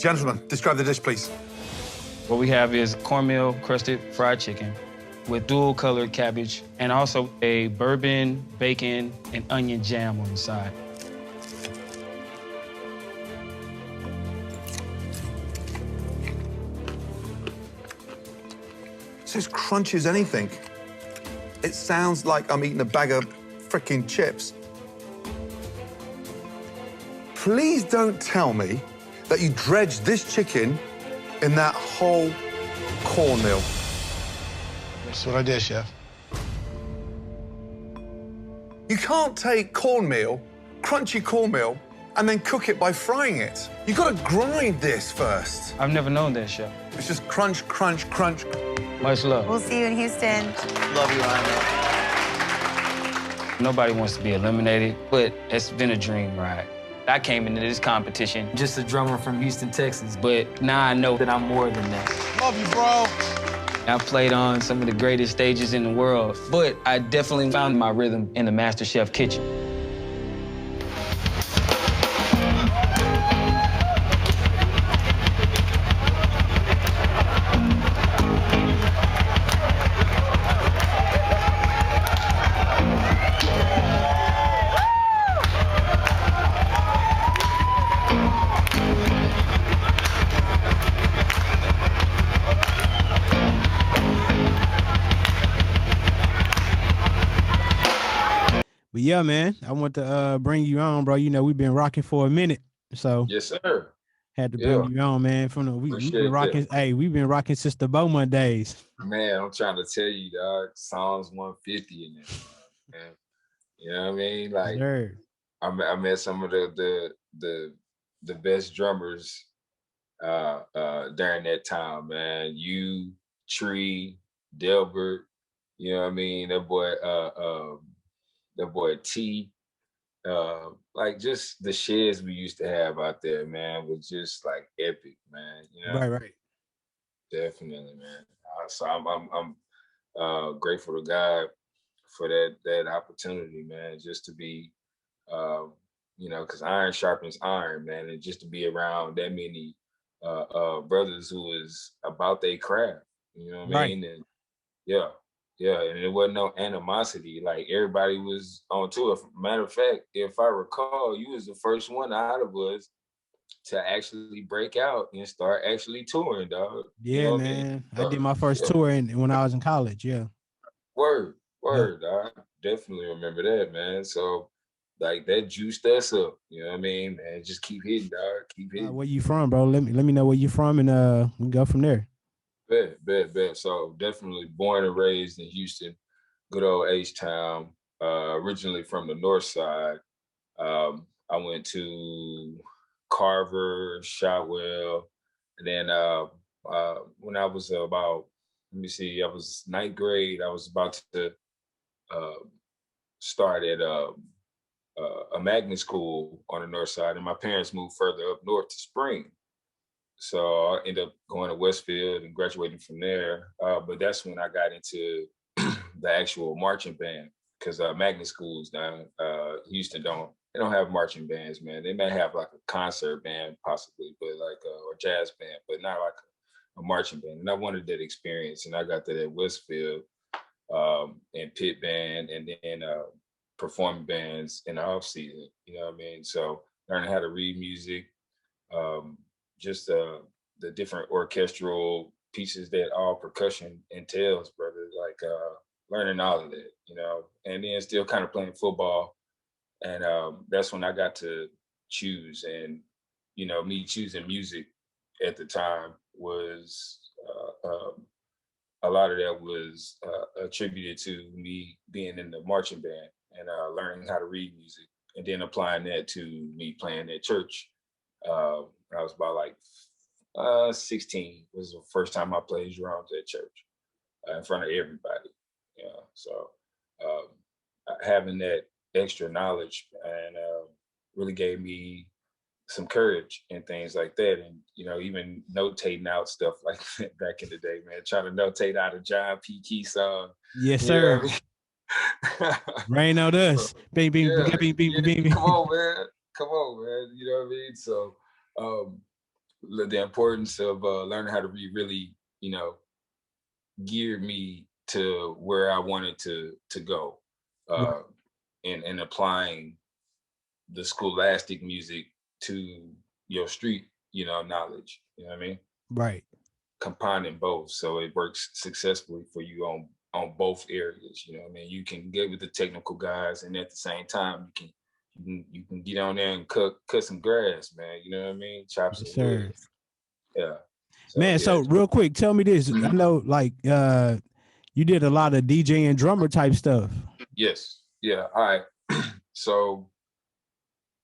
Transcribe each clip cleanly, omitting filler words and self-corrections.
Gentlemen, describe the dish, please. What we have is cornmeal crusted fried chicken with dual colored cabbage and also a bourbon, bacon, and onion jam on the side. It's as crunchy as anything. It sounds like I'm eating a bag of frickin' chips. Please don't tell me that you dredged this chicken in that whole cornmeal. That's what I did, Chef. You can't take cornmeal, crunchy cornmeal, and then cook it by frying it. You gotta grind this first. I've never known that, Chef. It's just crunch, crunch, crunch. Much love. We'll see you in Houston. Love you, Ryan. Nobody wants to be eliminated, but it's been a dream ride. I came into this competition just a drummer from Houston, Texas, but now I know that I'm more than that. Love you, bro. I played on some of the greatest stages in the world, but I definitely found my rhythm in the Master Chef kitchen. But yeah, man, I want to bring you on, bro. You know, we've been rocking for a minute, so yes, sir. Had to bring you on, man. From the we've been rocking. That. Hey, we've been rocking since the Beaumont days. Man, I'm trying to tell you, dog. Psalms 150 in there, man. You know what I mean? Like, sure. I met some of the best drummers during that time, man. You, Tree, Delbert. You know what I mean? That boy T, like just the sheds we used to have out there, man, was just like epic, man. You know, right, definitely, man. So I'm grateful to God for that opportunity, man, just to be, you know, because iron sharpens iron, man, and just to be around that many brothers who is about their craft, you know what I mean, and yeah, and there wasn't no animosity. Like everybody was on tour. Matter of fact, if I recall, you was the first one out of us to actually break out and start actually touring, dog. Yeah, you know man. I did my first tour when I was in college. Yeah. Word. I definitely remember that, man. So, like that juiced us up. You know what I mean, man? Just keep hitting, dog. Keep hitting. Where you from, bro? Let me know where you from, and we can go from there. Bet. So definitely born and raised in Houston, good old H-Town, originally from the north side. I went to Carver, Shotwell, and then when I was about, I was ninth grade, I was about to start at a magnet school on the north side, and my parents moved further up north to Spring. So I ended up going to Westfield and graduating from there. But that's when I got into the actual marching band, because magnet schools down Houston don't have marching bands, man. They may have like a concert band possibly, but like or jazz band, but not like a marching band. And I wanted that experience, and I got that at Westfield and pit band, and then performing bands in the off season. You know what I mean? So learning how to read music. Just the different orchestral pieces that all percussion entails, brother, like learning all of that, you know, and then still kind of playing football. And that's when I got to choose. And, you know, me choosing music at the time was, a lot of that was attributed to me being in the marching band and learning how to read music, and then applying that to me playing at church. I was about like 16 was the first time I played drums at church in front of everybody. Yeah, so having that extra knowledge and really gave me some courage and things like that. And, you know, even notating out stuff like that back in the day, man, trying to notate out a John P. Key song. Yes, sir. Rain on us. Baby. Come on, man. You know what I mean? So the importance of learning how to be really, you know, geared me to where I wanted to go, Right. uh, and applying the scholastic music to your street, you know, knowledge. You know what I mean? Right. Combining both, so it works successfully for you on both areas. You know what I mean? You can get with the technical guys, and at the same time, you can get on there and cut some grass, man. You know what I mean? Chop Yes, some wood. sir. Yeah. So Man, yeah. so real quick, tell me this. I Mhm. know like you did a lot of DJ and drummer type stuff. Yes. Yeah. All right. So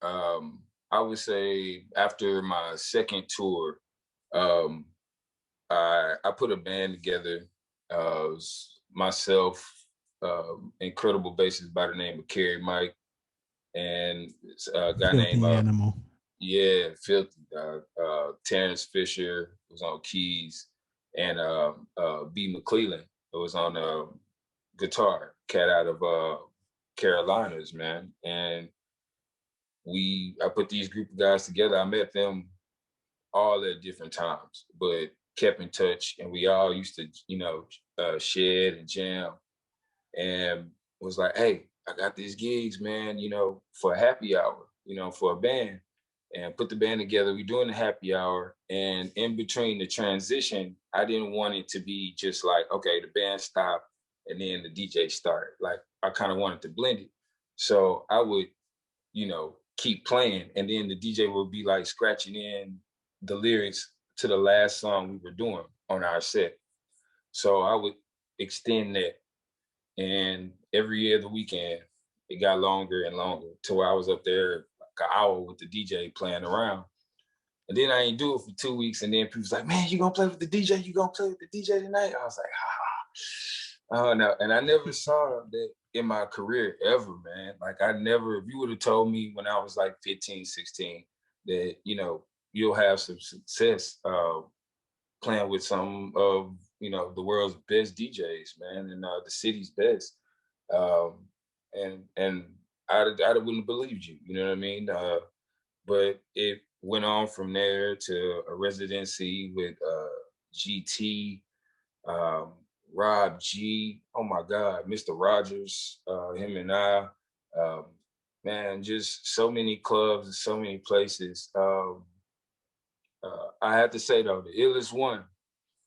I would say after my second tour, um, I put a band together. It was myself, incredible bassist by the name of Kerry Mike, and a guy named Filthy animal. Filthy Terrence Fisher was on keys, and B McClellan was on guitar. Cat out of Carolinas, man, and I put these group of guys together. I met them all at different times, but kept in touch, and we all used to, you know, shed and jam, and was like, hey, I got these gigs, man, you know, for a happy hour, you know, for a band, and put the band together. We doing the happy hour, and in between the transition, I didn't want it to be just like, okay, the band stopped and then the DJ started. Like, I kind of wanted to blend it, so I would, you know, keep playing, and then the DJ would be like scratching in the lyrics to the last song we were doing on our set. So I would extend that, and every year of the weekend, it got longer and longer till I was up there like an hour with the DJ playing around. And then I ain't do it for 2 weeks, and then people's like, "Man, you gonna play with the DJ? You gonna play with the DJ tonight?" I was like, "Oh no!" And I never saw that in my career ever, man. Like, I never. If you would have told me when I was like 15, 16, that, you know, you'll have some success playing with some of, you know, the world's best DJs, man, and the city's best, um, and I wouldn't have believed you. You know what I mean? But it went on from there to a residency with GT, um, Rob G. Oh my God, Mr. Rogers, him and I, um, man, just so many clubs and so many places. I have to say though, the illest one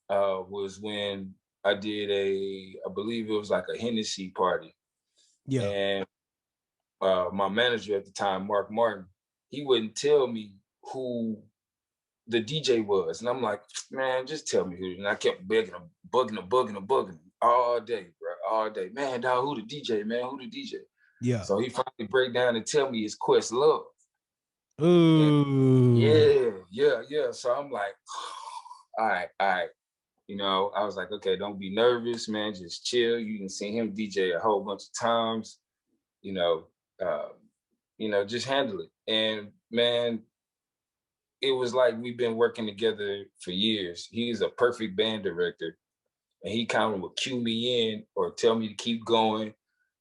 was when I did I believe it was like a Hennessy party, Yeah. and my manager at the time, Mark Martin, he wouldn't tell me who the DJ was. And I'm like, man, just tell me who. And I kept begging him, bugging him all day, bro, all day. Man, dog, who the DJ, man? Who the DJ? Yeah. So he finally break down and tell me it's Quest Love. And Ooh. yeah. So I'm like, all right. You know, I was like, okay, don't be nervous, man. Just chill. You can see him DJ a whole bunch of times. You know, uh, just handle it. And man, it was like we've been working together for years. He's a perfect band director, and he kind of would cue me in or tell me to keep going,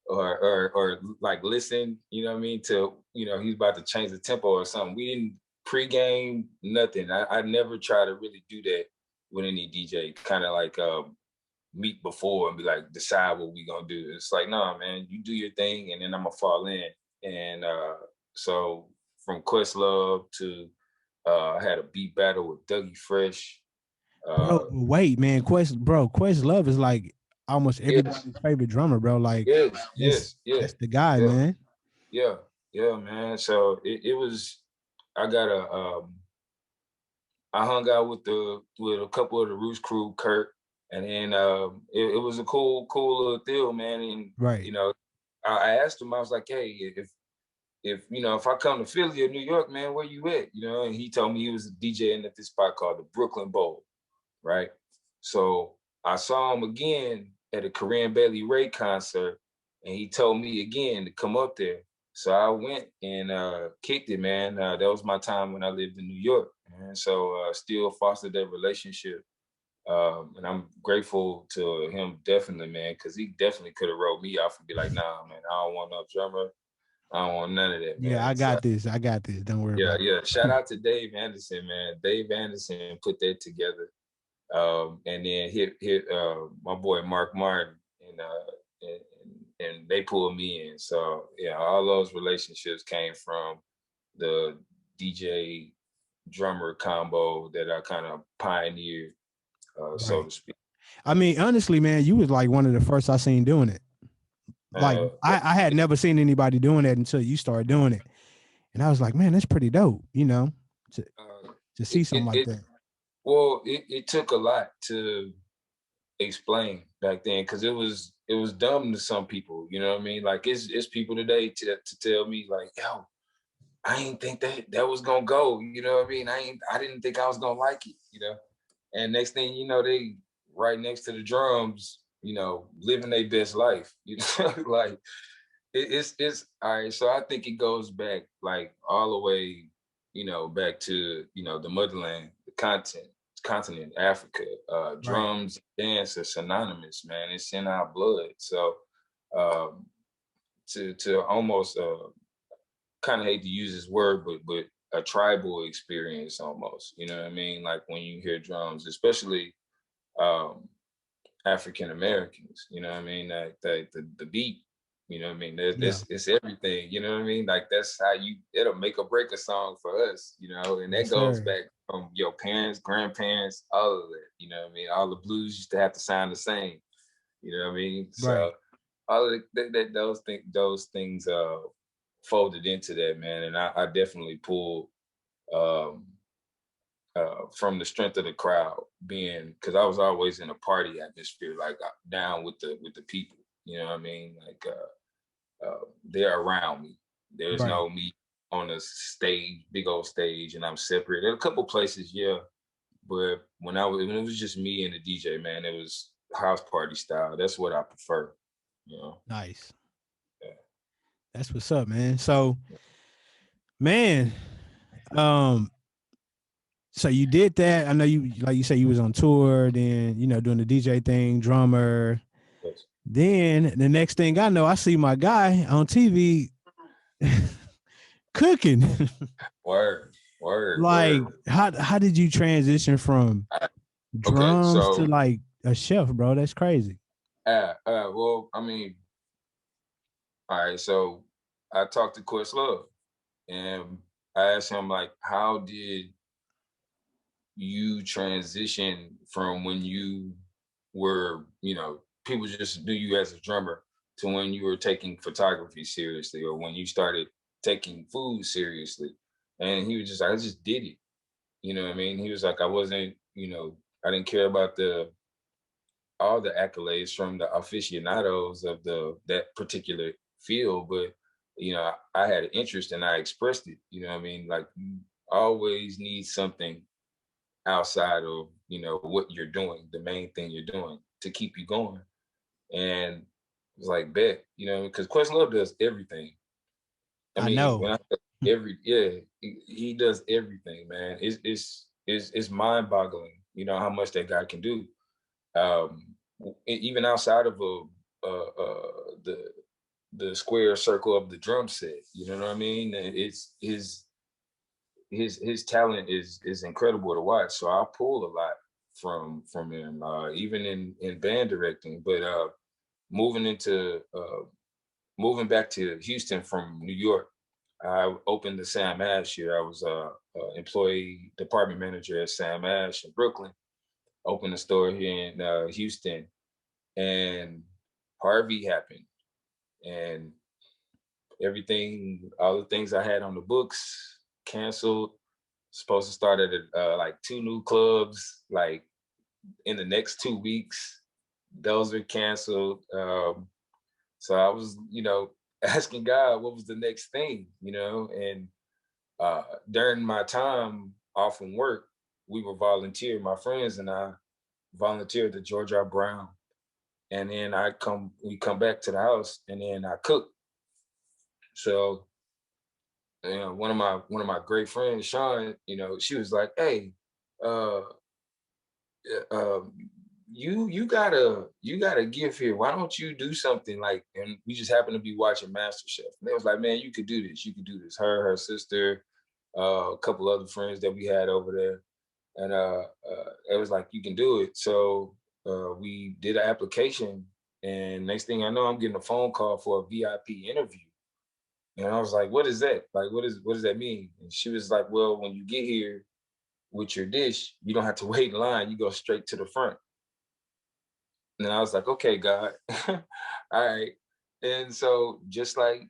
or like listen. You know what I mean? To, you know, he's about to change the tempo or something. We didn't pregame nothing. I never try to really do that with any DJ. Kind of like meet before and be like, decide what we gonna do. It's like, nah, man, you do your thing, and then I'm gonna fall in. And so from Questlove to I had a beat battle with Dougie Fresh. Bro, wait, man. Quest Love is like almost Yes, everybody's favorite drummer, bro. Like yes, that's the guy, yeah, man. yeah, man. So it was. I got I hung out with a couple of the Roots crew, Kurt, and then it was a cool little deal, man. And Right. you know, I asked him, I was like, hey, if you know, if I come to Philly or New York, man, where you at? You know, and he told me he was DJing at this spot called the Brooklyn Bowl, right? So I saw him again at a Corinne Bailey Ray concert, and he told me again to come up there. So I went and kicked it, man. That was my time when I lived in New York, and so still fostered that relationship. And I'm grateful to him, definitely, man, because he definitely could have wrote me off and be like, nah, man, I don't want no drummer. I don't want none of that, man. Yeah, I So, got this. I got this. Don't worry yeah, about yeah. Shout out to Dave Anderson, man. Dave Anderson put that together. And then hit my boy Mark Martin, and, and they pulled me in. So yeah, all those relationships came from the DJ drummer combo that I kind of pioneered, it. so Right. to speak. I mean, honestly, man, you was like one of the first I seen doing it. Like Uh, I had never seen anybody doing that until you started doing it. And I was like, man, that's pretty dope, you know, to, uh, to see something like it that. well, it took a lot to explain back then because it was dumb to some people. You know what I mean? Like it's people today to tell me like, yo, I ain't think that was gonna go. You know what I mean? I didn't think I was gonna like it. You know, and next thing you know, they right next to the drums. You know, living their best life. You know, like it's all right. So I think it goes back like all the way. You know, back to the motherland, the continent, Africa. Right. Drums, dance are synonymous, man. It's in our blood. So um, to almost kind of hate to use this word, but a tribal experience almost. You know what I mean? Like when you hear drums, especially um, African Americans. You know what I mean? Like the beat. You know what I mean? Yeah, It's everything. You know what I mean? Like that's how it'll make or break a song for us. You know, and that yes, goes sir. back from your parents, grandparents, all of that. You know what I mean? All the blues used to have to sound the same. You know what I mean? Right. So all of those things folded into that, man. And I definitely pulled um, from the strength of the crowd, being because I was always in a party atmosphere, like down with the people. You know what I mean? Like they're around me. There's Right. no me on a stage, big old stage, and I'm separate. There are a couple places, yeah, but when it was just me and the DJ, man, it was house party style. That's what I prefer. You know. Nice. Yeah. That's what's up, man. So, man, um, so you did that. I know you, like you say, you was on tour, then doing the DJ thing, drummer. Yes. Then the next thing I know, I see my guy on TV cooking. Word, word, Like, word. how did you transition from Okay, drums to so like a chef, bro? That's crazy. well, I mean, all right, so I talked to Questlove and I asked him like, how did you transition from when you were, people just knew you as a drummer to when you were taking photography seriously or when you started taking food seriously? And he was just like, I just did it. You know what I mean? He was like, I wasn't, I didn't care about all the accolades from the aficionados of that particular field, but I had an interest and I expressed it. You know what I mean? Like you always need something outside of what you're doing, the main thing you're doing to keep you going. And it was like bet, because Questlove does everything. I I mean, know. when I say he does everything, man. It's mind boggling, how much that guy can do. Um, Even outside of the square circle of the drum set, you know what I mean? It's his talent is incredible to watch. So I pull a lot from him, even in band directing. But moving into moving back to Houston from New York, I opened the Sam Ash here. I was a employee department manager at Sam Ash in Brooklyn. Opened a store here in Houston, and Harvey happened, and everything, all the things I had on the books, canceled. Supposed to start at like two new clubs, like in the next 2 weeks. Those are canceled. So I was, asking God what was the next thing, and during my time off from work, we were volunteering. My friends and I volunteered at George R. Brown, and then we come back to the house, and then I cook. So, one of my great friends, Sean, she was like, "Hey, uh, uh, you gotta give here. Why don't you do something like? And we just happened to be watching MasterChef. And they was like, man, you could do this. You could do this. Her sister, a couple other friends that we had over there, and it was like, you can do it. So we did an application, and next thing I know, I'm getting a phone call for a VIP interview. And I was like, what is that? Like, what does that mean? And she was like, well, when you get here with your dish, you don't have to wait in line. You go straight to the front. And I was like, okay, God. All right. And so just like,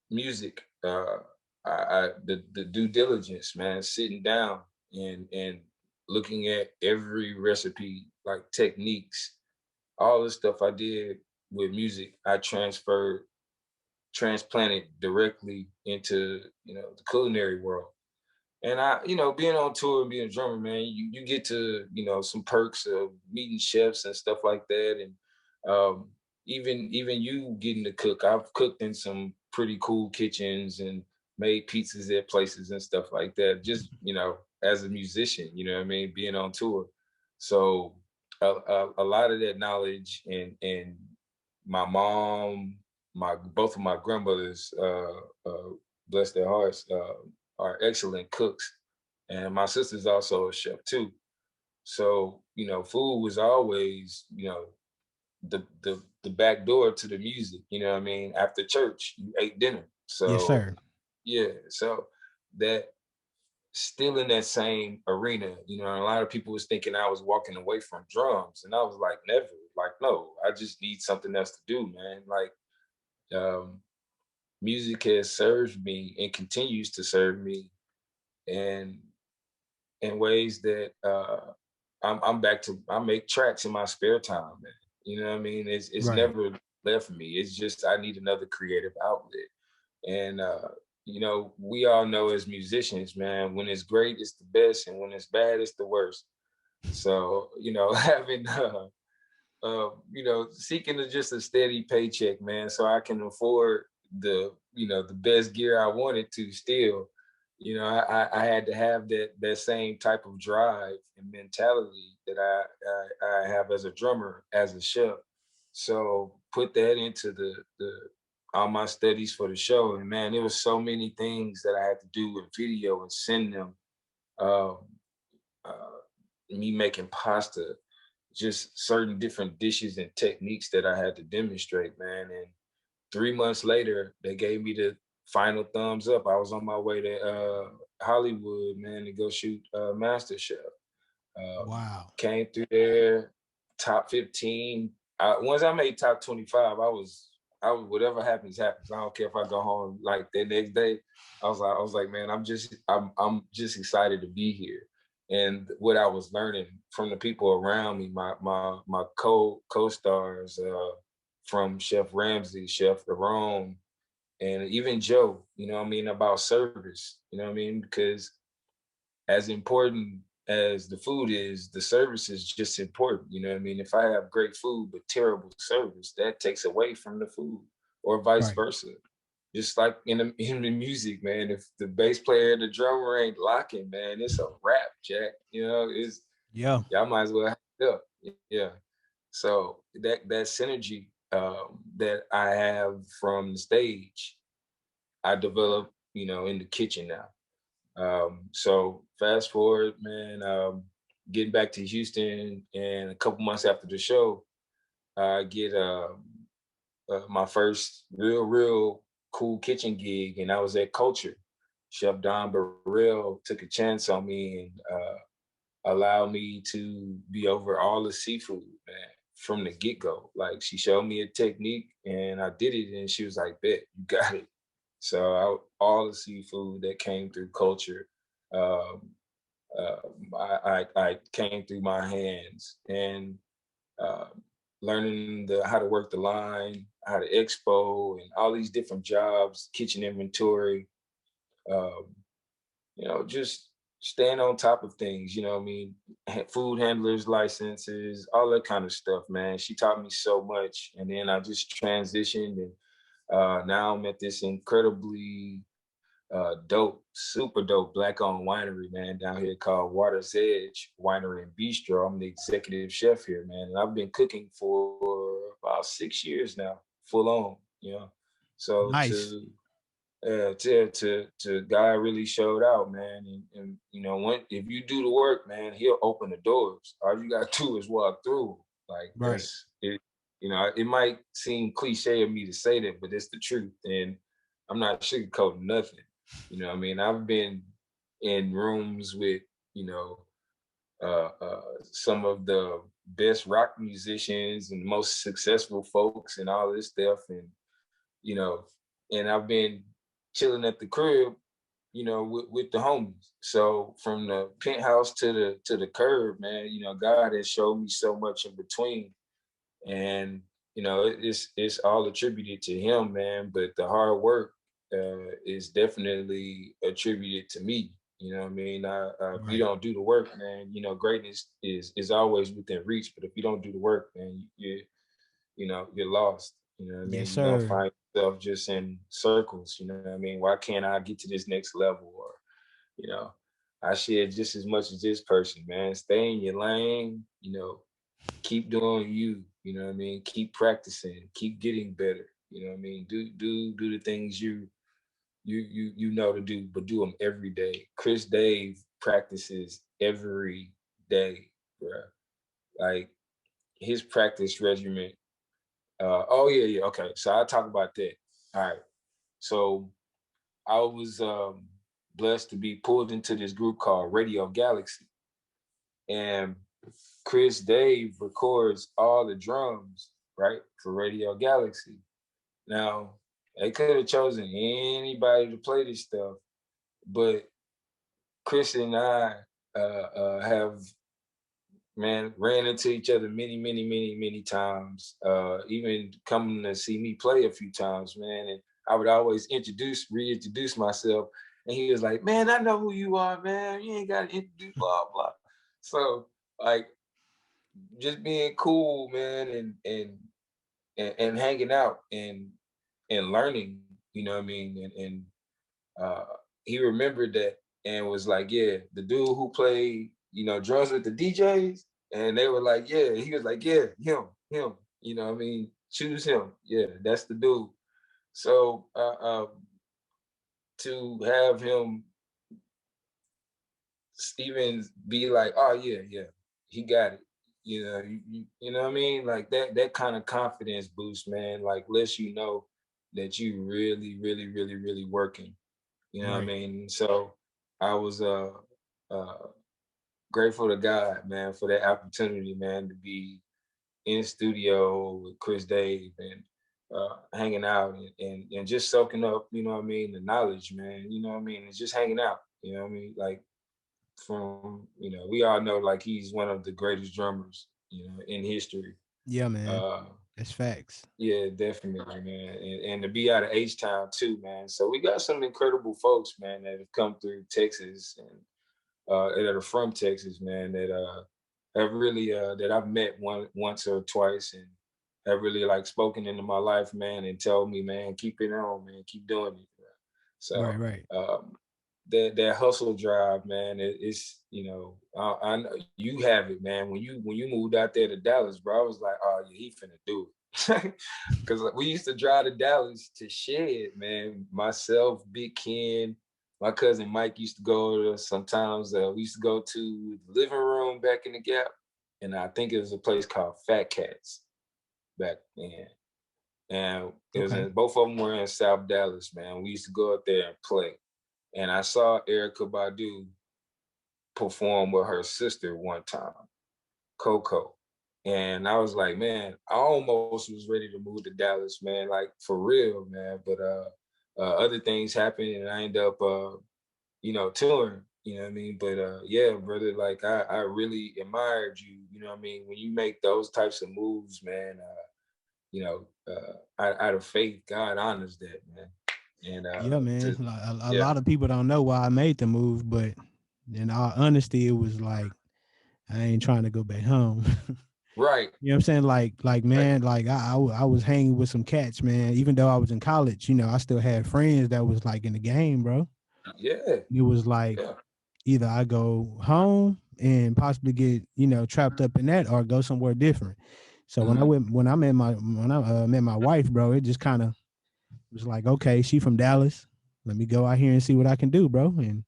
music, the due diligence, man, sitting down and looking at every recipe, like techniques, all the stuff I did with music, I transplanted directly into, the culinary world. And being on tour and being a drummer, man, you get to, some perks of meeting chefs and stuff like that. And even you getting to cook. I've cooked in some pretty cool kitchens and made pizzas at places and stuff like that. Just, as a musician, you know what I mean, being on tour. So a lot of that knowledge and my mom, both of my grandmothers, bless their hearts, are excellent cooks. And my sister's also a chef too. So, food was always, the back door to the music, you know what I mean? After church, you ate dinner. Yes, So sir. yeah, so that still in that same arena, a lot of people was thinking I was walking away from drums. And I was like, never. Like, no, I just need something else to do, man. Like music has served me and continues to serve me and in ways that I'm back to. I make tracks in my spare time, man. You know what I mean? It's Right. never left me. It's just I need another creative outlet. And we all know as musicians, man, when it's great, it's the best, and when it's bad, it's the worst. So having seeking just a steady paycheck, man, so I can afford the best gear I wanted to still. I had to have that same type of drive and mentality that I have as a drummer, as a chef. So put that into the all my studies for the show. And man, there was so many things that I had to do in video and send them. Um, uh, Me making pasta, just certain different dishes and techniques that I had to demonstrate, man. And 3 months later, they gave me the final thumbs up. I was on my way to Hollywood, man, to go shoot MasterChef. Wow. Came through there, top 15. Once I made top 25, I was whatever happens, happens. I don't care if I go home like the next day. I was like, man, I'm just excited to be here. And what I was learning from the people around me, my co-stars, from Chef Ramsay, Chef Aaron, and even Joe, about service, because as important as the food is, the service is just important. If I have great food but terrible service, that takes away from the food, or vice Right. versa. Just like in the music, man, if the bass player and the drummer ain't locking, man, it's a wrap, Jack. It's Yeah. y'all might as well have it up. Yeah. So that synergy that I have from the stage, I develop, in the kitchen now. So fast forward, man, getting back to Houston, and a couple months after the show, I get my first real cool kitchen gig, and I was at Culture. Chef Don Burrell took a chance on me and allowed me to be over all the seafood, man, from the get go. Like, she showed me a technique, and I did it, and she was like, "Bet you got it." So all the seafood that came through Culture, um, I came through my hands, and uh, learning how to work the line, how to expo, and all these different jobs, kitchen inventory, um, just staying on top of things. Food handlers licenses, all that kind of stuff, man. She taught me so much, and then I just transitioned, and now I'm at this incredibly dope, super dope black-owned winery, man, down here called Water's Edge Winery and Bistro. I'm the executive chef here, man, and I've been cooking for about 6 years now, full on, you know. So Nice. to God really showed out, man, and you know, if you do the work, man, He'll open the doors. All you gotta do is walk through. Like Right. that's it. You know, it might seem cliche of me to say that, but it's the truth, and I'm not sugarcoating nothing. You know what I mean? I've been in rooms with, you know, some of the best rock musicians and most successful folks and all this stuff. And, you know, and I've been chilling at the crib, you know, with the homies. So from the penthouse to the curb, man, you know, God has showed me so much in between. And, you know, it's all attributed to Him, man. But the hard work is definitely attributed to me. You know what I mean? If you don't do the work, man, you know, greatness is always within reach. But if you don't do the work, man, you know, you're lost. You know what I mean? Yes, You're gonna sir. find yourself just in circles. You know what I mean? Why can't I get to this next level? Or, you know, I share just as much as this person, man. Stay in your lane, you know, keep doing you, you know what I mean? Keep practicing, keep getting better. You know what I mean? Do the things you know to do, but do them every day. Chris Dave practices every day, bro. Like his practice regimen. Oh yeah. Okay, so I'll talk about that. All right. So I was blessed to be pulled into this group called Radio Galaxy, and Chris Dave records all the drums, right, for Radio Galaxy. Now, they could have chosen anybody to play this stuff, but Chris and I have, man, ran into each other many times. Even coming to see me play a few times, man. And I would always reintroduce myself. And he was like, "Man, I know who you are, man. You ain't got to introduce blah blah." So like, just being cool, man, and hanging out and learning. You know what I mean? And uh, he remembered that and was like, "Yeah, the dude who played, you know, drums with the DJs," and they were like, "Yeah." He was like, "Yeah, him." You know what I mean? Choose him. Yeah, that's the dude. So to have him even be like, "Oh yeah, he got it." You know what I mean? Like that kind of confidence boost, man. Like lets you know that you really working. You know what I Right. mean? So I was uh grateful to God, man, for that opportunity, man, to be in the studio with Chris Dave and hanging out and just soaking up, you know what I mean, the knowledge, man. You know what I mean? And just hanging out, you know what I mean? Like from, you know, we all know like he's one of the greatest drummers, you know, in history. Yeah, man. Uh That's facts. yeah, definitely, man. And to be out of H-Town too, man. So we got some incredible folks, man, that have come through Texas and that are from Texas, man, that have really that I've met once or twice and have really like spoken into my life, man, and told me, man, keep it on, man, keep doing it. Man. Right, So right. that hustle drive, man, it's, you know, I know you have it, man. When you moved out there to Dallas, bro, I was like, oh yeah, he finna do it. Because we used to drive to Dallas to Shed, man. Myself, Big Ken, my cousin Mike used to go to sometimes. We used to go to the living room back in the Gap, and I think it was a place called Fat Cats back then. And it was Okay. in, both of them were in South Dallas, man. We used to go up there and play. And I saw Erykah Badu perform with her sister one time, Coco. And I was like, man, I almost was ready to move to Dallas, man, like for real, man. But other things happened and I ended up you know, touring, you know what I mean? But yeah, brother, like I really admired you, you know what I mean? When you make those types of moves, man, you know, out of faith, God honors that, man. And Yeah, man. to Like, a yeah, lot of people don't know why I made the move, but in all honesty, it was like I ain't trying to go back home. right, You know what I'm saying? Like, right, man, like I was hanging with some cats, man. Even though I was in college, you know, I still had friends that was like in the game, bro. Yeah, It was like yeah. either I go home and possibly get, trapped up in that, or go somewhere different. So when I met my wife, bro, it just kind of was like, okay, she from Dallas. Let me go out here and see what I can do, bro. And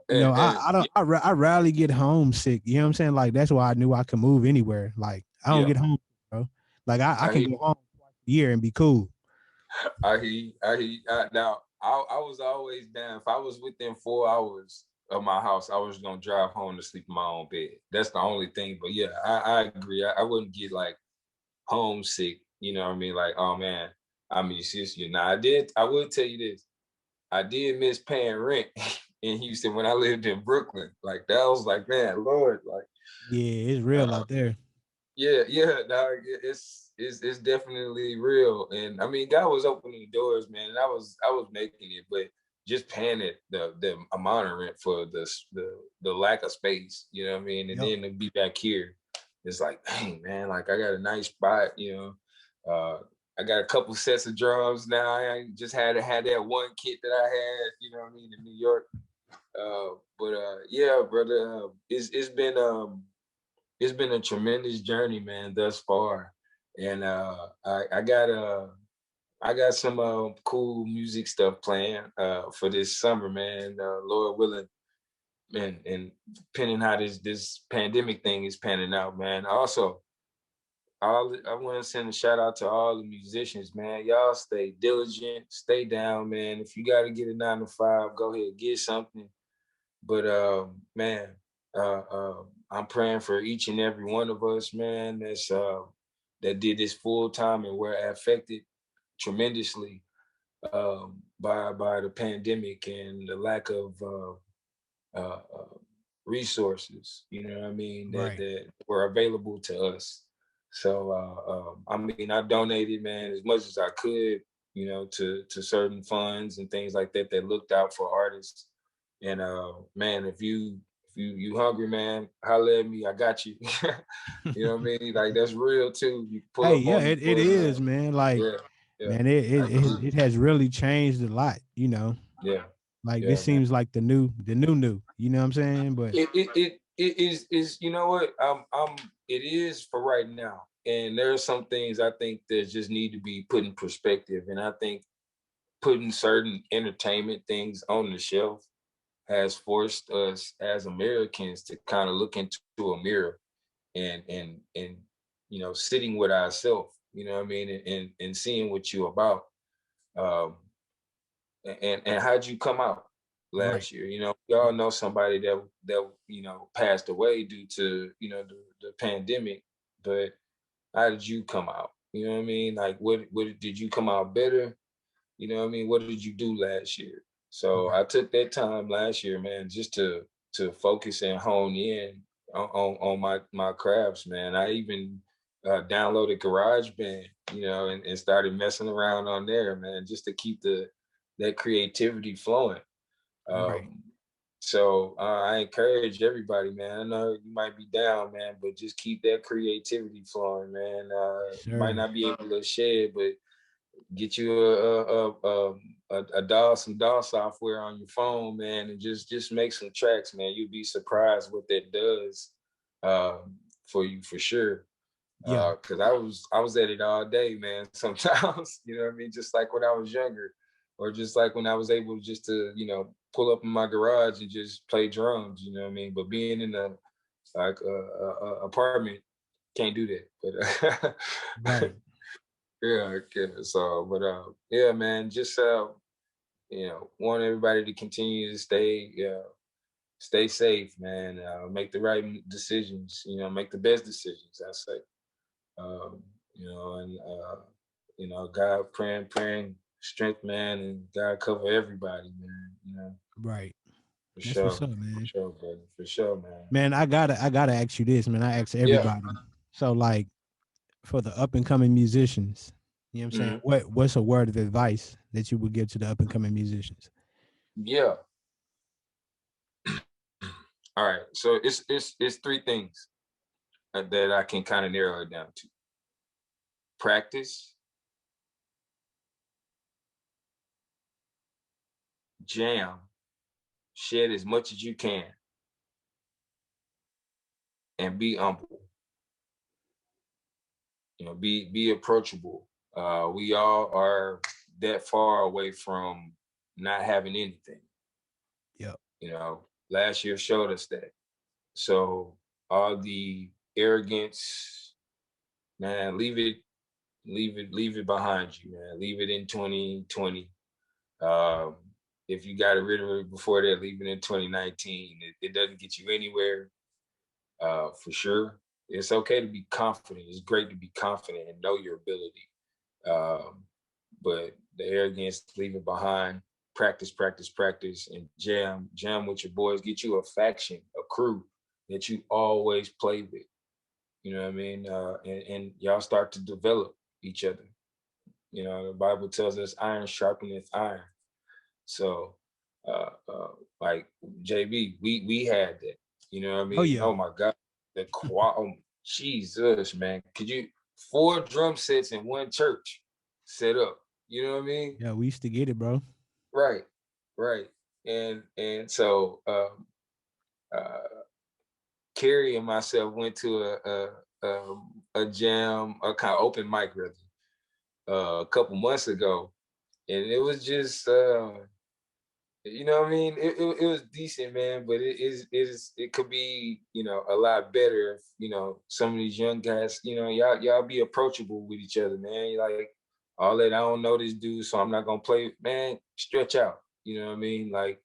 Yeah, I don't I rarely get homesick. You know what I'm saying? Like that's why I knew I could move anywhere. Like I don't yeah. get home, bro. Like I I can hear, go home twice a year and be cool. I hear, I hear. Now, I was always down. If I was within 4 hours of my house, I was gonna drive home to sleep in my own bed. That's the only thing. But yeah, I agree. I wouldn't get like homesick. You know what I mean? Like, oh man, I miss you. Now, I did. I will tell you this. I did miss paying rent in Houston when I lived in Brooklyn. Like that was like, man, Lord, like, Yeah, it's real uh, out there. yeah, yeah, dog. It's definitely real. And I mean, God was opening the doors, man. And I was making it, but just paying it the amount of rent for the lack of space, you know what I mean? And Yep. then to be back here, it's like, dang, man, like I got a nice spot, you know. I got a couple sets of drums now. I just had that one kit that I had, you know what I mean, in New York. But yeah, brother, it's been a tremendous journey, man, thus far. And I got some cool music stuff planned for this summer, man. Lord willing, and depending how this pandemic thing is panning out, man. Also, I want to send a shout out to all the musicians, man. Y'all stay diligent, stay down, man. If you got to get a 9 to 5, go ahead, get something. But man, I'm praying for each and every one of us, man. That did this full time and were affected tremendously by the pandemic and the lack of resources. You know what I mean? Right. That were available to us. So I mean, I donated, man, as much as I could, you know, to certain funds and things like that that looked out for artists. And man, if you hungry, man, holler at me. I got you. You know what I mean? Like that's real too. You pull Hey, up yeah, on me it for it, man. is, man. Like, Yeah, yeah. man, it I it, it agree. it has really changed a lot, Yeah, Like this yeah, man. seems like the new, you know what I'm saying? But It is, you know what, it is for right now, and there are some things I think that just need to be put in perspective, and I think putting certain entertainment things on the shelf has forced us as Americans to kind of look into a mirror and you know, sitting with ourselves, you know what I mean, and seeing what you about. um and how'd you come out right, last year? You know, we all know somebody that you know passed away due to, you know, the pandemic. But how did you come out? You know what I mean? Like, what did you come out better? You know what I mean? What did you do last year? So right, I took that time last year, man, just to focus and hone in on my crafts, man. I even downloaded GarageBand, you know, and started messing around on there, man, just to keep that creativity flowing. right. Um, so I encourage everybody, man. I know you might be down, man, but just keep that creativity flowing, man. Yes, You might sir. not be able to share it, but get you a DAW, some DAW software on your phone, man, and just make some tracks, man. You'd be surprised what that does for you for sure. Yeah, Cause I was at it all day, man. Sometimes, you know what I mean? Just like when I was younger, or just like when I was able just to, you know, pull up in my garage and just play drums, you know what I mean? But being in a like apartment, can't do that. But right. yeah, okay. So, but yeah, man, just you know, want everybody to continue to stay safe, man. Make the right decisions. You know, make the best decisions. I say. You know, and you know, God praying strength, man, and God cover everybody, man. You know, Right. for That's what's sure, up, man. brother, for sure, man. Man, I gotta ask you this, man. I ask Yeah, everybody. So like for the up and coming musicians, you know what I'm saying? mhm. What's a word of advice that you would give to the up and coming musicians? Yeah. All right. So it's three things that I can kind of narrow it down to: practice, jam, shed as much as you can, and be humble. You know, be approachable. We all are that far away from not having anything. Yep. You know, last year showed us that. So all the arrogance, man, leave it behind you, man. Leave it in 2020. Um, if you got rid of it before that, leave it in 2019. It doesn't get you anywhere, for sure. It's okay to be confident. It's great to be confident and know your ability. Um, but the arrogance, leave it behind. Practice, practice, practice, and jam with your boys. Get you a faction, a crew that you always play with. You know what I mean? And y'all start to develop each other. You know, the Bible tells us iron sharpeneth iron. So, like JB, we had that. You know what I mean? Oh yeah. Oh my God, the Jesus, man. Could you 4 drum sets in one church set up? You know what I mean? Yeah, we used to get it, bro. Right, right. And so Carrie and myself went to a jam, a kind of open mic rather, a couple months ago, and it was just you know what I mean? It was decent, man, but it could be, you know, a lot better if, you know, some of these young guys, you know, y'all be approachable with each other, man. Like all that, I don't know this dude, so I'm not gonna play, man, stretch out. You know what I mean? Like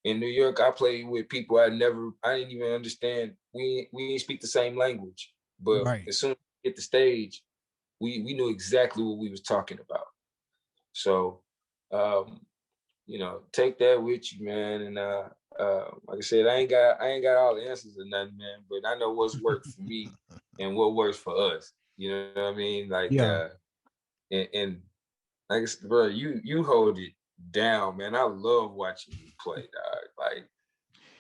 in New York, I played with people I didn't even understand. We didn't speak the same language. But Right. as soon as we hit the stage, we knew exactly what we was talking about. So you know, take that with you, man. And like I said, I ain't got all the answers or nothing, man, but I know what's worked for me and what works for us. You know what I mean? Like Yeah. and like I said, bro, you hold it down, man. I love watching you play, dog. Like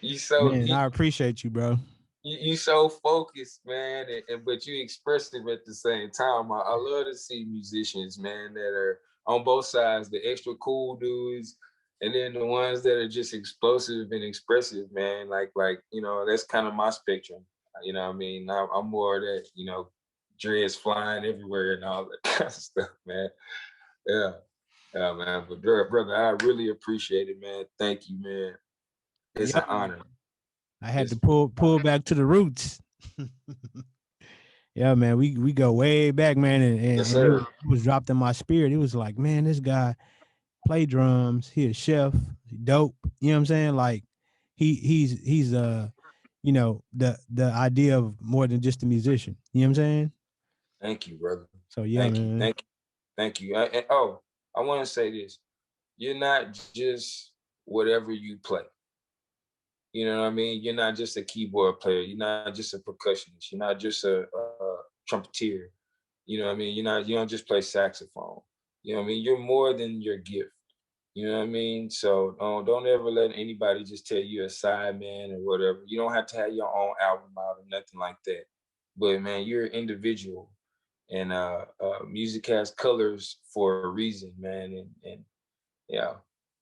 you so Man, I appreciate you, bro. you so focused, man, and but you expressive at the same time. I love to see musicians, man, that are on both sides, the extra cool dudes, and then the ones that are just explosive and expressive, man. Like you know, that's kind of my spectrum. You know what I mean? I'm more of that, you know, dreads flying everywhere and all that kind of stuff, man. Yeah. Yeah, man. But brother, I really appreciate it, man. Thank you, man. It's an Yep. honor. I had It's to pull back to the roots. Yeah, man, we go way back, man, and yes, it sir. was dropped in my spirit. It was like, man, this guy play drums. He a chef, he dope. You know what I'm saying? Like he's you know, the idea of more than just a musician. You know what I'm saying? Thank you, brother. So yeah, Thank you. man. Thank you. Thank you. I want to say this. You're not just whatever you play. You know what I mean? You're not just a keyboard player. You're not just a percussionist. You're not just a trumpeter. You know what I mean? You don't just play saxophone. You know what I mean? You're more than your gift. You know what I mean? So don't ever let anybody just tell you a side man or whatever. You don't have to have your own album out or nothing like that. But man, you're an individual, and music has colors for a reason, man. And yeah,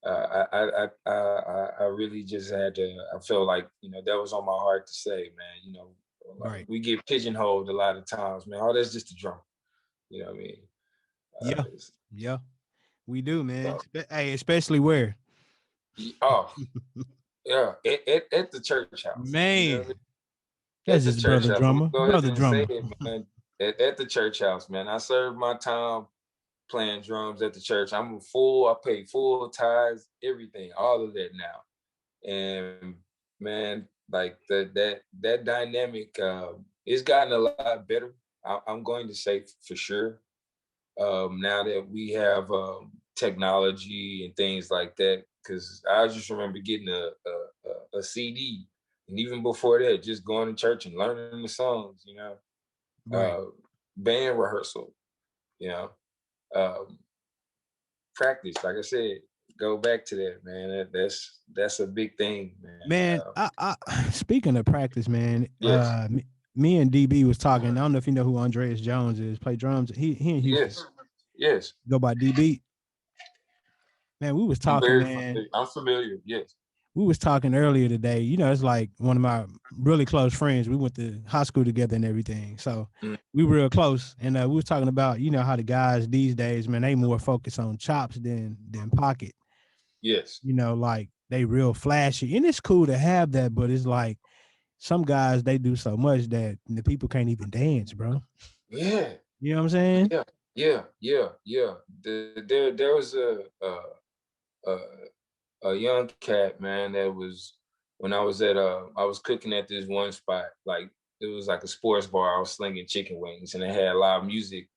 I really just had to. I felt like, you know, that was on my heart to say, man. You know, like Right. we get pigeonholed a lot of times, man. Oh, that's just a drum. You know what I mean? Yeah. It's- Yeah. We do, man. so, Hey, especially where? oh yeah, at the church house. You know what I Man, mean? At that's the just church brother house. I'm drummer. gonna go ahead Brother and say drummer. it, man. At the church house, man. I served my time playing drums at the church. I pay full tithes, everything, all of that now. And man, like that dynamic, it's gotten a lot better. I'm going to say for sure. Now that we have technology and things like that, because I just remember getting a CD, and even before that, just going to church and learning the songs. You know, Right. band rehearsal. You know, um, practice. Like I said, go back to that, man. That's a big thing, man. Man, I speaking of practice, man, Yes, me and DB was talking. I don't know if you know who Andreas Jones is, play drums. He in Houston, yes, yes. go by DB. Man, we was talking, man. I'm familiar. Yes. we was talking earlier today. You know, it's like one of my really close friends. We went to high school together and everything. So we were real close. And we was talking about, you know, how the guys these days, man, they more focus on chops than pocket. Yes. You know, like they real flashy. And it's cool to have that, but it's like some guys, they do so much that the people can't even dance, bro. Yeah. You know what I'm saying? Yeah. There was a a young cat, man, that was when I was at I was cooking at this one spot, like it was like a sports bar. I was slinging chicken wings and they had live music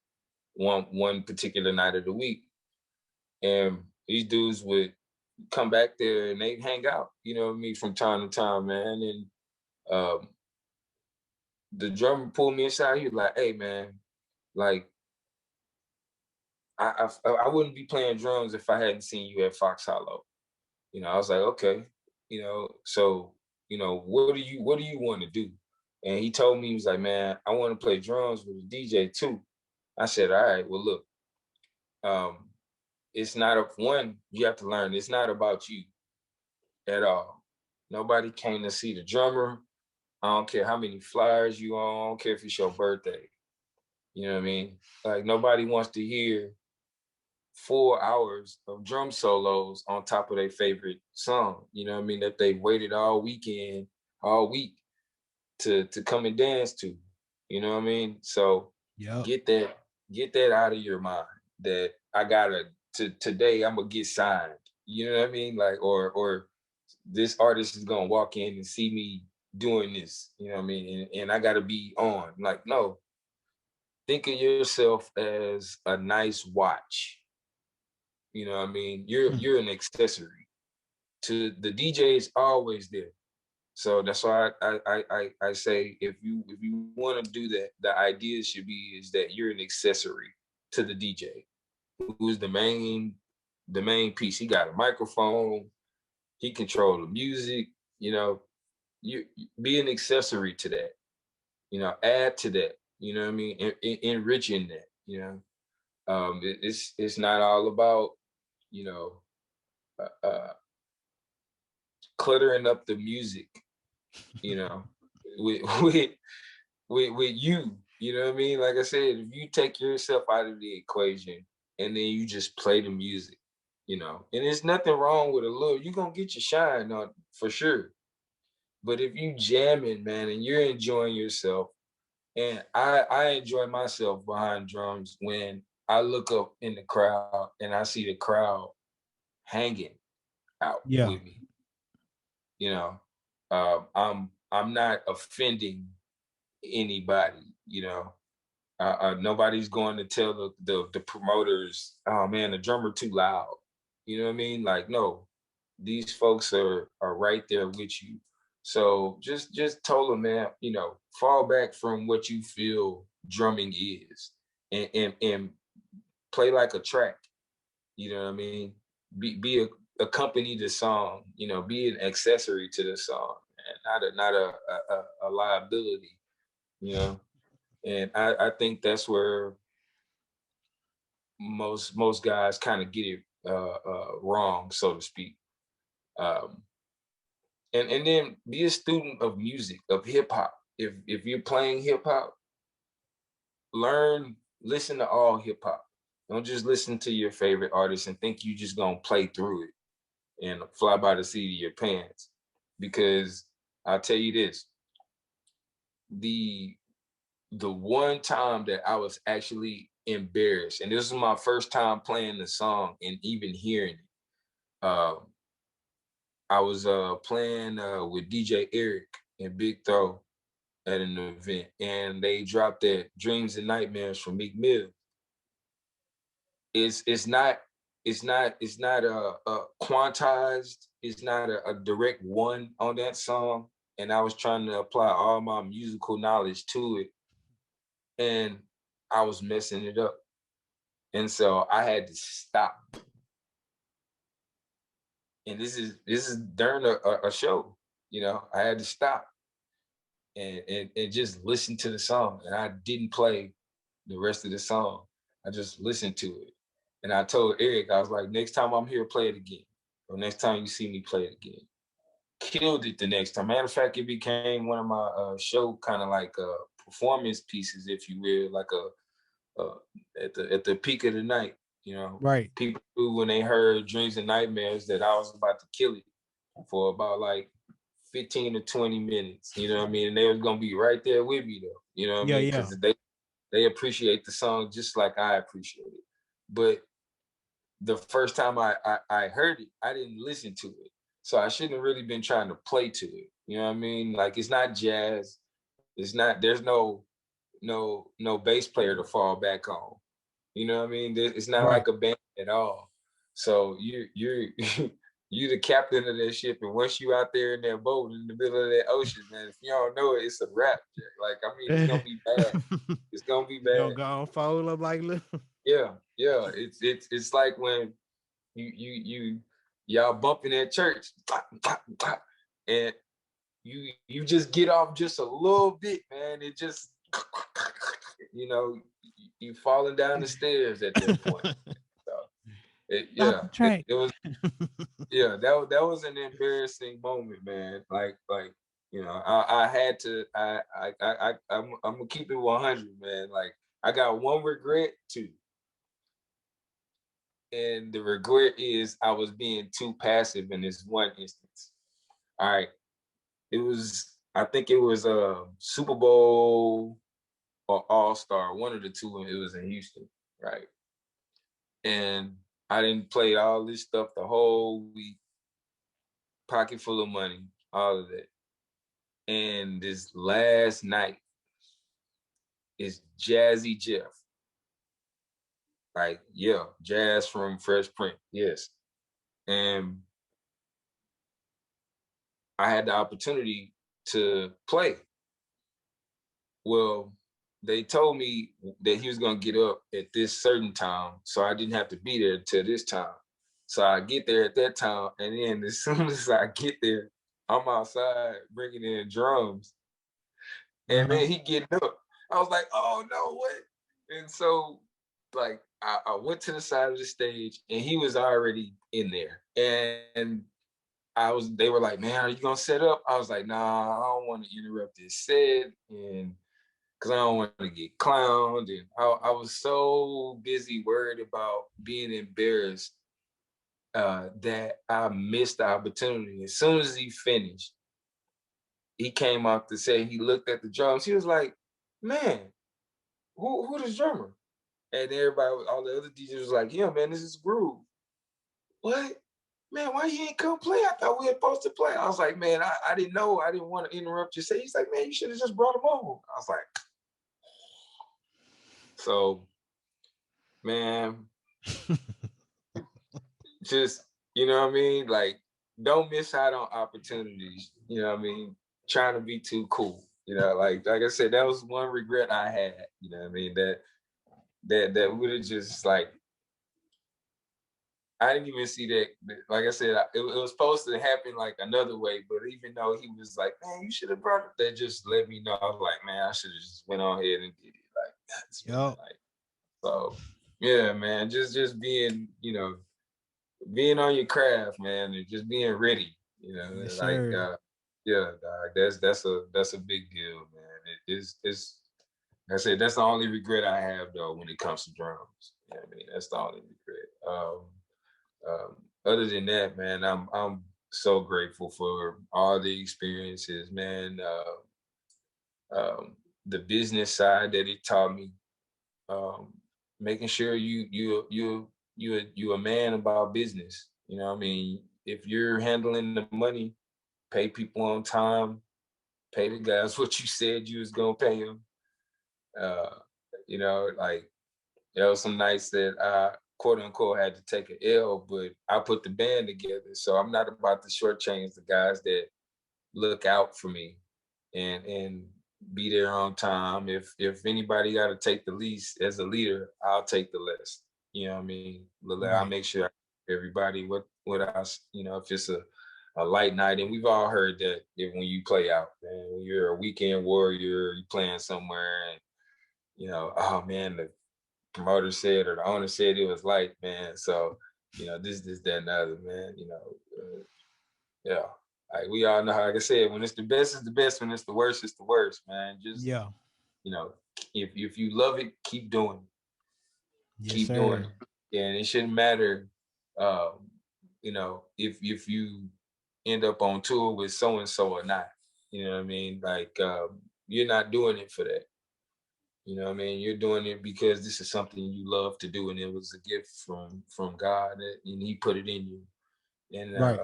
one particular night of the week. And these dudes would come back there and they'd hang out, you know what I mean, from time to time, man. And um the drummer pulled me aside. He was like, "Hey, man, like I wouldn't be playing drums if I hadn't seen you at Fox Hollow." You know, I was like, "Okay, you know, so you know, what do you want to do?" And he told me, he was like, "Man, I want to play drums with a DJ too." I said, "All right, well, look, um, it's not a one. You have to learn. It's not about you at all. Nobody came to see the drummer. I don't care how many flyers you on. I don't care if it's your birthday. You know what I mean? Like nobody wants to hear 4 hours of drum solos on top of their favorite song. You know what I mean? That they waited all weekend, all week to come and dance to. You know what I mean? So Yep. get that out of your mind. That I gotta today I'm gonna get signed. You know what I mean? Like or this artist is gonna walk in and see me doing this. You know what I mean? And I gotta be on. Like no, think of yourself as a nice watch. You know what I mean? You're an accessory to the DJ is always there. So that's why I say if you want to do that, the idea should be is that you're an accessory to the DJ, who's the main piece. He got a microphone, he control the music, you know, you be an accessory to that, you know, add to that, you know what I mean, enriching that, you know. It's not all about, you know, uh, cluttering up the music, you know, with with you. You know what I mean? Like I said, if you take yourself out of the equation and then you just play the music, you know, and there's nothing wrong with a little, you're gonna get your shine on for sure. But if you jamming, man, and you're enjoying yourself, and I enjoy myself behind drums when I look up in the crowd and I see the crowd hanging out Yeah. with me. You know, I'm not offending anybody. You know, nobody's going to tell the promoters, "Oh man, the drummer too loud." You know what I mean? Like, no, these folks are right there with you. So just told them, man, you know, fall back from what you feel drumming is, and play like a track. You know what I mean? Be accompany the song. You know, be an accessory to the song, and not a liability. You know, and I think that's where most guys kind of get it wrong, so to speak. Um, and then be a student of music, of hip hop. If you're playing hip hop, listen to all hip hop. Don't just listen to your favorite artist and think you just gonna play through it and fly by the seat of your pants. Because I'll tell you this, the the one time that I was actually embarrassed, and this was my first time playing the song and even hearing it. Uh, I was playing with DJ Eric and Big Throw at an event, and they dropped that "Dreams and Nightmares" from Meek Mill. It's not a quantized. It's not a direct one on that song, and I was trying to apply all my musical knowledge to it, and I was messing it up. And so I had to stop. And this is during a show, you know. I had to stop and just listen to the song. And I didn't play the rest of the song. I just listened to it. And I told Eric, I was like, next time I'm here, play it again. Or next time you see me, play it again. killed it the next time. Matter of fact, it became one of my show kind of like performance pieces, if you will, like at the peak of the night. You know, Right. people knew when they heard Dreams and Nightmares that I was about to kill it for about like 15 to 20 minutes. You know what I mean? And they was gonna be right there with me though. You know what I Yeah, mean? yeah. Because they appreciate the song just like I appreciate it. But the first time I heard it, I didn't listen to it. So I shouldn't have really been trying to play to it. You know what I mean? Like it's not jazz. It's not, there's no bass player to fall back on. You know what I mean? It's not Right. like a band at all. So you're you the captain of that ship, and once you out there in that boat in the middle of that ocean, man, if you don't know it, it's a wrap. Like I mean, it's gonna be bad. It's gonna be You bad. gonna go and fold up like little. Yeah, yeah. It's like when y'all bumping at church, and you just get off just a little bit, man. It just you know you falling down the stairs at that point. So Stop the track. it was yeah, that was an embarrassing moment, man. Like you know, I had to I'm gonna keep it 100, man. Like I got one regret too. And the regret is I was being too passive in this one instance. All right. I think it was a Super Bowl or All-Star, one of the two. It was in Houston, right? And I didn't play all this stuff the whole week, pocket full of money, all of that. And this last night is Jazzy Jeff. Like, yeah, Jazz from Fresh Prince, yes. And I had the opportunity to play. Well, they told me that he was gonna get up at this certain time, so I didn't have to be there till this time. So I get there at that time, and then as soon as I get there, I'm outside bringing in drums, and man, he getting up. I was like, "Oh no, what?" And so, like, I went to the side of the stage, and he was already in there, and they were like, "Man, are you gonna set up?" I was like, "Nah, I don't want to interrupt this set, and because I don't want to get clowned." And I was so busy worried about being embarrassed that I missed the opportunity. As soon as he finished, he came out to say he looked at the drums. He was like, "Man, who the drummer?" And everybody, all the other DJs was like, "Yeah, man, this is Groove." What? Man, why you ain't come play? I thought we were supposed to play. I was like, man, I didn't know. I didn't want to interrupt your set. He's like, man, you should have just brought him on. I was like, so, man, just, you know what I mean? Like, don't miss out on opportunities. You know what I mean? Trying to be too cool. You know, like I said, that was one regret I had. You know what I mean? That would have just like, I didn't even see that. Like I said, it was supposed to happen like another way, but even though he was like, man, you should have brought it, that just let me know. I was like, man, I should have just went on ahead and did it. Like, that's like, so yeah, man, just being, you know, being on your craft, man, and just being ready, you know, Yes, like, sir. yeah, that's a big deal, man. It's like I said, that's the only regret I have though when it comes to drums. You know what I mean? That's the only regret. Other than that, man, I'm so grateful for all the experiences, man. The business side that it taught me, um, making sure you a man about business. You know what I mean? If you're handling the money, pay people on time, pay the guys what you said you was gonna pay them. Uh, you know, like there was some nights that I quote unquote had to take an L, but I put the band together. So I'm not about to shortchange the guys that look out for me and be there on time. If anybody got to take the least as a leader, I'll take the less. You know what I mean? I'll Right. make sure everybody what I, you know, if it's a light night, and we've all heard that if when you play out, man, when you're a weekend warrior, you playing somewhere, and you know, oh man, the promoter said or the owner said it was light, man. So, you know, this, that, and the other, man. You know, yeah. Like we all know, like I said, when it's the best, it's the best. When it's the worst, it's the worst, man. Just Yeah. you know, if you love it, keep doing it. Yes, Keep doing sir. it. Yeah, and it shouldn't matter, if you end up on tour with so and so or not. You know what I mean? Like you're not doing it for that. You know what I mean? You're doing it because this is something you love to do, and it was a gift from God, and He put it in you. And Right.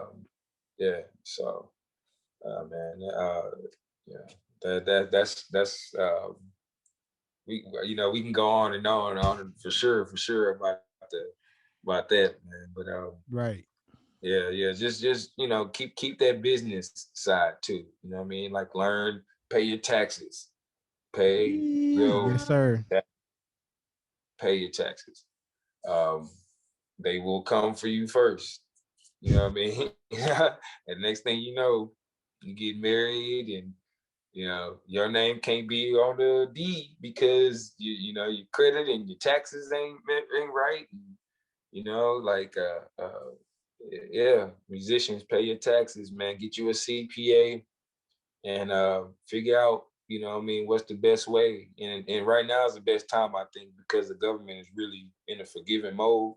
yeah, so man, yeah, that's we can go on and on for sure about that, man. But Right. yeah, just keep that business side too. You know what I mean? Like learn, pay your taxes, pay your Yes, sir. pay your taxes. Um, they will come for you first. You know what I mean? And next thing you know, you get married, and your name can't be on the deed because your credit and your taxes ain't right. And, like yeah, musicians, pay your taxes, man. Get you a CPA and figure out, what I mean, what's the best way. And right now is the best time, I think, because the government is really in a forgiving mode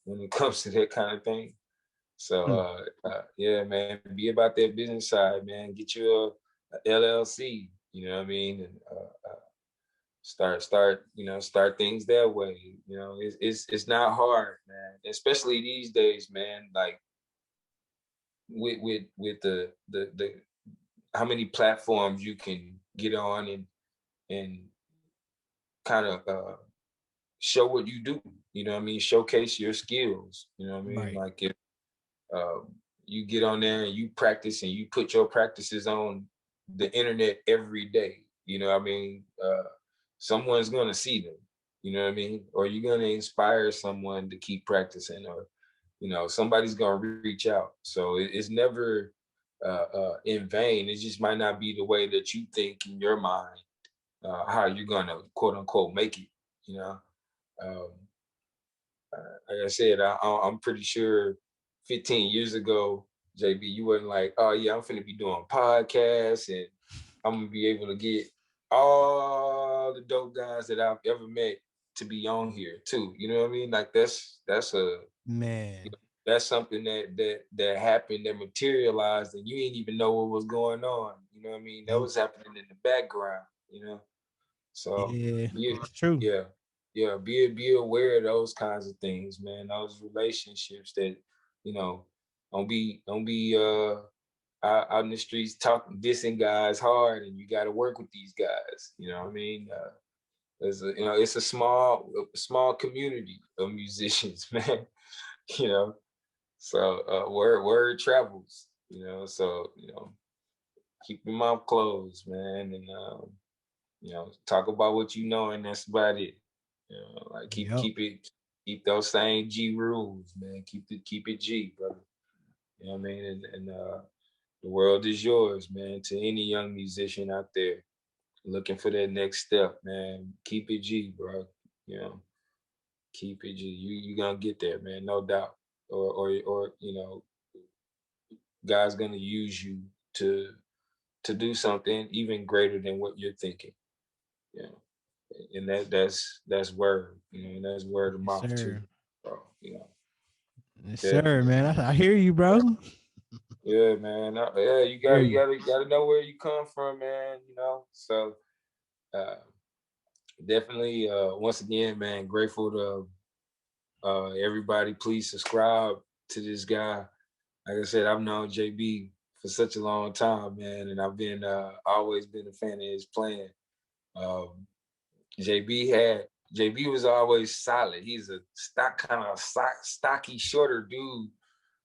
when it comes to that kind of thing. So yeah, man, be about that business side, man. Get you a LLC, you know what I mean, and start things that way. It's not hard, man. Especially these days, man. Like with the how many platforms you can get on and kind of show what you do. You know what I mean? Showcase your skills. You know what I mean? Right. Like if you get on there and you practice and you put your practices on the internet every day. You know what I mean? Someone's gonna see them. You know what I mean? Or you're gonna inspire someone to keep practicing, or somebody's gonna reach out. So it's never in vain. It just might not be the way that you think in your mind how you're gonna quote unquote make it. You know, um, like I said, I'm pretty sure 15 years ago, JB, you wasn't like, oh yeah, I'm finna be doing podcasts and I'm gonna be able to get all the dope guys that I've ever met to be on here too. You know what I mean? Like that's a Man. that's something that happened, that materialized, and you didn't even know what was going on. You know what I mean? That Nope. was happening in the background. So Yeah. yeah, That's true. yeah, yeah. Be aware of those kinds of things, man. Those relationships that you know don't be out in the streets talking dissing guys hard, and you got to work with these guys. You know what I mean? It's a small community of musicians, man. you know, so word travels. So keep your mouth closed, man, and talk about what you know, and that's about it. Like Yep. keep those same G rules, man. Keep it G, brother. You know what I mean? And the world is yours, man. To any young musician out there looking for that next step, man, keep it G, bro. You know, keep it G. You gonna get there, man, no doubt. Or God's gonna use you to do something even greater than what you're thinking. You know, and that's word. And that's word of Yes, mouth too. sir. So, Yes, sir, definitely. man. I hear you, bro. Yeah, man. Yeah, you Hear got you you. got to got to know where you come from, man. So uh, definitely, once again, man, grateful to everybody. Please subscribe to this guy. Like I said, I've known JB for such a long time, man, and I've been always been a fan of his playing. Um, JB was always solid. He's a stocky, shorter dude,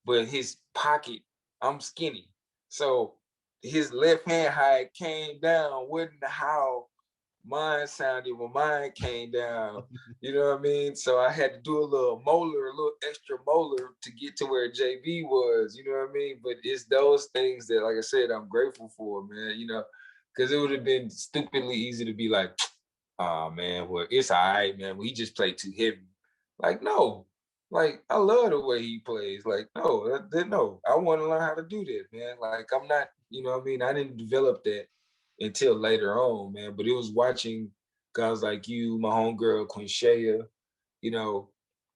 but his pocket, I'm skinny. So his left hand height came down, wasn't how mine sounded when mine came down. You know what I mean? So I had to do a little extra molar to get to where JB was. You know what I mean? But it's those things that, like I said, I'm grateful for, man. Because it would have been stupidly easy to be like, oh man, well, it's all right, man. We just played too heavy. Like, no, Like, I love the way he plays. Like, no, no, I want to learn how to do that, man. Like, I'm not, you know what I mean? I didn't develop that until later on, man. But it was watching guys like you, my homegirl, Quinshea, you know,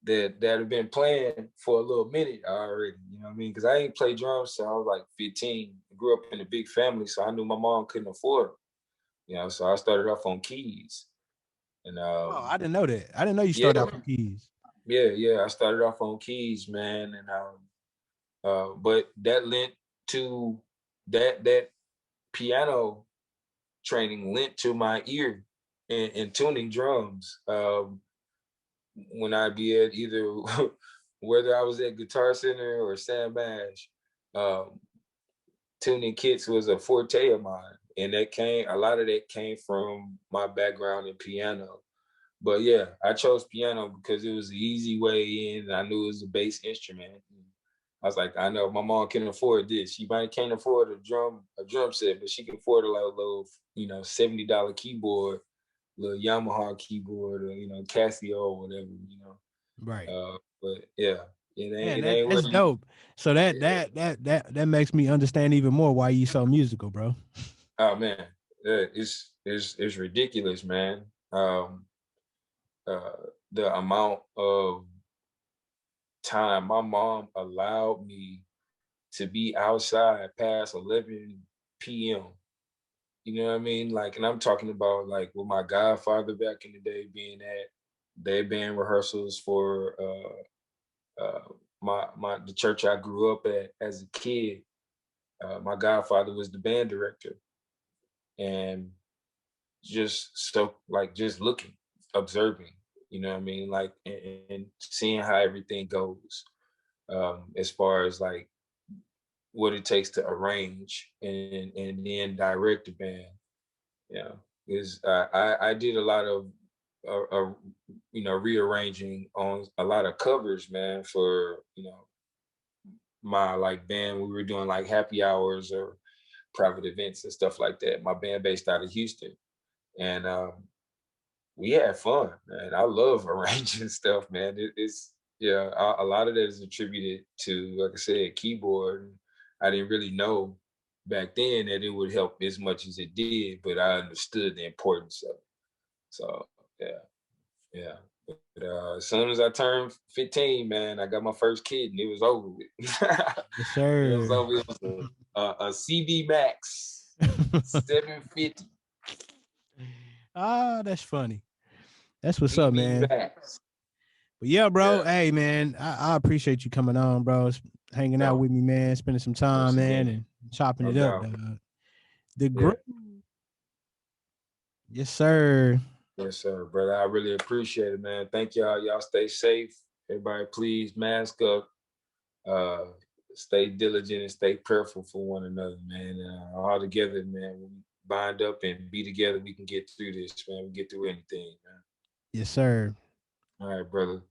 that have been playing for a little minute already, you know what I mean? Because I ain't played drums since I was like 15. I grew up in a big family, so I knew my mom couldn't afford them, you know, so I started off on keys. And Oh, I didn't know that. I didn't know you yeah, started out with keys. yeah, I started off on keys, man. And but that lent to that piano training lent to my ear in tuning drums. When I be at either whether I was at Guitar Center or Sam Bash, um, tuning kits was a forte of mine, and a lot of that came from my background in piano. But yeah, I chose piano because it was the easy way in. And I knew it was a bass instrument. I was like, I know my mom can afford this. She might can't afford a drum set, but she can afford a little $70 keyboard, little Yamaha keyboard, or Casio or whatever, Right. But yeah, Man, it that, ain't that's really. dope. So that Yeah. that makes me understand even more why you so musical, bro. Oh man, yeah, it's ridiculous, man. Uh, the amount of time my mom allowed me to be outside past 11 p.m. You know what I mean? Like, and I'm talking about like with my godfather back in the day being at their band rehearsals for the church I grew up at as a kid. My godfather was the band director, and just looking, observing. You know what I mean? Like, and seeing how everything goes, as far as like what it takes to arrange and then direct the band. Yeah, is I did a lot of rearranging on a lot of covers, man, for my like band. We were doing like happy hours or private events and stuff like that. My band based out of Houston, and we had fun, man. I love arranging stuff, man. It's yeah, a lot of that is attributed to, like I said, keyboard. I didn't really know back then that it would help as much as it did, but I understood the importance of it. So yeah, yeah. But, as soon as I turned 15, man, I got my first kid, and it was over with. Yes, It was sir. over. It was a CD Max 750. Ah, that's funny. That's what's up, CD man. Max. But yeah, bro. Yeah. Hey, man, I appreciate you coming on, bro. Hanging out No, with me, man. Spending some time, once man, again, and chopping no it up, doubt. dog. The Yeah. group. Yes, sir. Yes, sir, brother. I really appreciate it, man. Thank y'all. Y'all stay safe. Everybody, please mask up. Uh, stay diligent and stay prayerful for one another, man. All together, man. When we bind up and be together, we can get through this, man. We get through anything, man. Yes, sir. All right, brother.